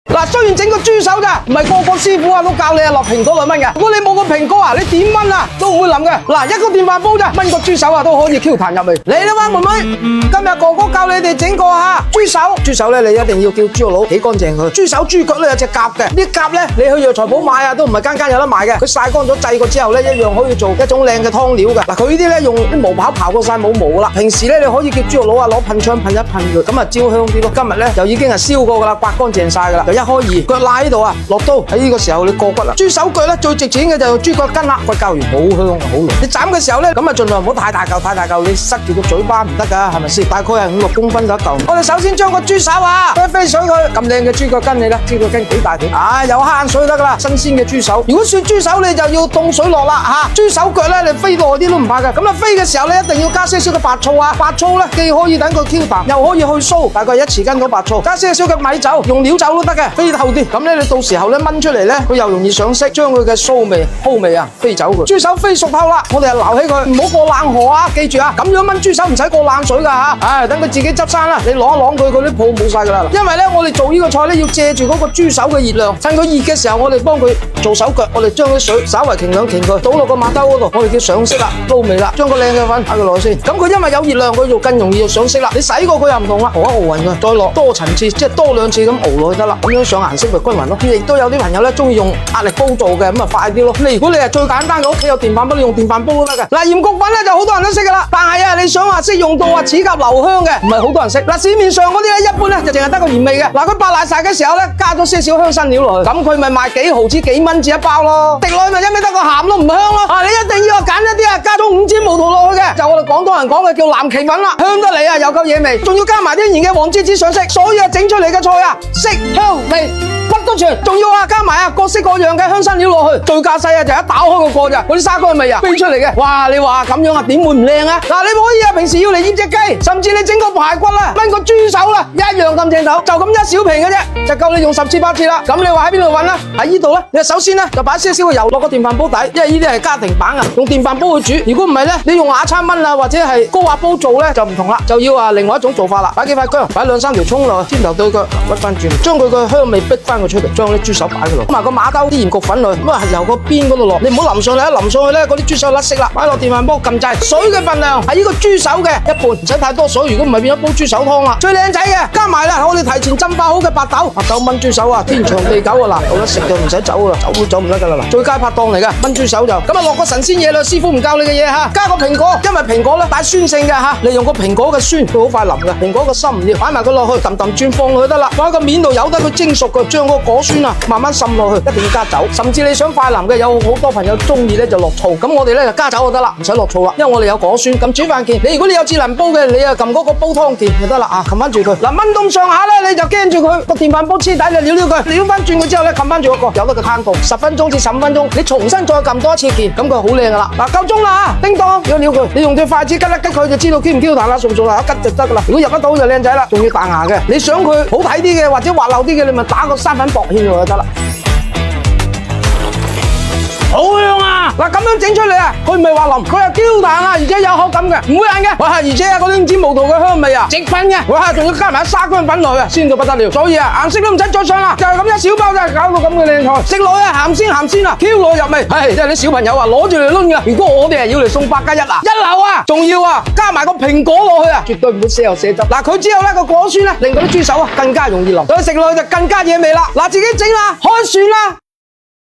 嗱，雖然整個豬手咋，唔係個個師傅啊都教你落蘋果2蚊嘅。如果你冇個蘋果啊，你點炆啊都唔會腍嘅。嗱，一個電飯煲咋，炆個豬手啊都可以 Q 彈入嚟。嚟啦嘛，妹妹，今日哥哥教你哋整個豬手。豬手咧，你一定要叫豬肉佬洗乾淨佢。豬手豬腳咧有隻夾嘅，啲夾咧你去藥材鋪買啊都唔係間間有得賣嘅。佢曬乾咗製過之後咧，一樣可以做一種靚嘅湯料嘅。嗱，佢呢啲咧用啲毛刨刨過晒冇毛啦。平時咧你可以叫豬肉佬啊攞噴槍噴一噴佢，咁啊焦香啲咯。今日咧就已經係燒過噶啦，刮乾淨晒噶啦，就一開二腳罅喺度啊，落刀喺呢個時候你過骨啦。豬手腳咧最值錢嘅就係豬腳筋啦，骨膠原好香好濃。你斬嘅時候咧，咁啊盡量唔好太大嚿，你塞住個嘴巴唔得噶，係咪先？大概係5、6公分嗰一嚿。我哋首先將個豬手飛水佢，咁靚嘅豬腳筋你咧，豬腳筋幾大條？有黑眼水得噶啦，新鮮嘅豬手。如果雪豬手你就要凍水落啦嚇。豬手腳咧你飛耐啲都唔怕噶。咁啊飛嘅時候咧一定要加些少嘅白醋啊，白醋咧既可以等佢 Q 彈，又可以去酥，大概1匙羹到白醋，加些少嘅米酒，用料酒都得嘅，飛透啲。咁咧你到時候咧炆出嚟咧，佢又容易上色，將佢嘅酥味、蒿味啊飛走佢。豬手飛熟透啦，我哋就撈起佢，唔好過冷河啊！記住啊，咁樣炆豬手唔使過冷水噶嚇。等佢自己執生啦，你啷一啷佢，佢啲泡冇晒噶啦。因為咧我哋做呢個菜咧要借住嗰個豬手嘅熱量，趁佢熱嘅時候，我哋幫佢做手腳，我哋將啲水稍為擎兩擎佢，倒落個馬兜嗰度，我哋叫上色啦，撈味啦，將個靚嘅粉擺佢落去先。咁佢因為有熱量，佢就更容易就上色啦。你洗過佢又唔同啦，熬一熬勻佢，再落多層次，即係多2次咁熬落去得啦，咁樣上顏色咪均勻咯。亦都有啲朋友咧中意用壓力煲做嘅，咁啊快啲咯。如果你係最簡單嘅屋企有電飯煲，你用電飯煲都得嘅。嗱，鹽焗粉咧就好多人都識噶啦，但係你想話識用到齒頰留香嘅，唔係好多人識。嗱，市面上嗰啲咧一般咧就淨係得個鹽味嘅。嗱，佢白瀨晒嘅時候咧，加咗些少香辛料落去，咁佢咪賣幾毫子幾蚊紙一包咯。滴落去咪一味得個鹹都唔香咯。你一定要揀一啲加咗5支毛桃落去嘅，就我哋廣東人講嘅叫藍鰭粉啦，香得嚟有夠嘢味，仲要加埋天然嘅黃梔子上色，所以整出嚟嘅菜色香味乜都全，仲要加埋各式各樣嘅香辛料落去，最架勢就一打開個蓋咋，嗰啲沙乾味飛出嚟嘅，哇！你話咁樣點會唔靚啊？嗱，你可以平時要嚟醃隻雞，甚至你整個排骨啦，炆個豬手啦，一樣咁正頭，就咁一小瓶嘅啫，就夠你用10次8次啦。咁你話喺邊度揾啊？喺呢度咧，你首先咧就擺些少嘅油落個電飯煲底，因為呢啲係家庭版啊，用電飯煲去煮。如果唔係咧，你用瓦罉燜啊或者係高壓煲做咧就唔同啦，就要另外一種做法啦。擺幾塊薑，擺2、3條葱落去，尖頭對腳屈翻轉，將佢個香味逼翻佢出嚟，將啲豬手擺佢落，咁埋個馬兜啲鹽焗粉落，咁由個邊嗰度落，你唔好淋上嚟，淋上去咧嗰啲豬手甩色啦。擺落電飯煲撳掣，水嘅份量係呢個豬手嘅1半，唔使太多水，如果唔係變咗煲豬手湯啦。最靚仔嘅加埋啦，我哋提前浸化好嘅白豆炆豬手天長地久啊！嗱，有得食就唔使走啦，走都走唔得噶啦。最佳拍檔嚟噶炆豬手就咁落個神仙嘢啦，師傅唔教你嘅嘢加個蘋果，因為蘋果咧帶酸性嘅你用個蘋果嘅酸，佢好快腍嘅。蘋果個心唔要，擺埋佢落去，揼轉放落去得啦。放喺個面度由得佢蒸熟佢，將個果酸慢慢滲落去，一定要加酒。甚至你想快腍嘅，有好多朋友中意咧就落醋，咁我哋咧就加酒就得啦，唔使落醋啦，因為我哋有果酸。咁煮飯鍵，如果你有智能煲嘅，你撳嗰個煲湯鍵就得啦撳翻住佢。嗱，炆到上下咧，你就驚住佢個電飯煲黐底，就撩佢，撩翻轉佢之後咧，撳翻住嗰個，由得佢攤凍10分鐘至15分鐘，你重新再撳多一次鍵，咁佢好靚噶啦。嗱，夠鐘啦叮當，撩佢，你用對筷子吉一吉佢就知道 Q 唔 Q 彈啦，熟唔熟啦，一吉就得噶啦。如果入得到就靚仔啦，仲要彈牙嘅。你想佢好睇啲嘅或者滑溜啲嘅，你咪打個生粉薄芡落去就得啦。好香啊！嗱，咁樣整出嚟佢唔係話腍，佢係 Q 彈而且有口感嘅，唔會硬嘅。哇，而且嗰啲5支毛桃嘅香味直噴嘅，哇，仲要加埋沙薑粉落去，鮮到不得了。所以顏色都唔使再上啦，就係咁一小包就搞到咁嘅靚菜，食落鹹鮮啊 ，Q 落入味。即係啲小朋友攞住嚟攆嘅。如果我哋係要嚟送8+1一流仲要加埋個蘋果落去絕對唔會瀉油瀉汁。嗱，佢之後咧個果酸令到啲豬手更加容易腍，所以食落去就更加惹味啦。嗱，自己整啦，開算啦。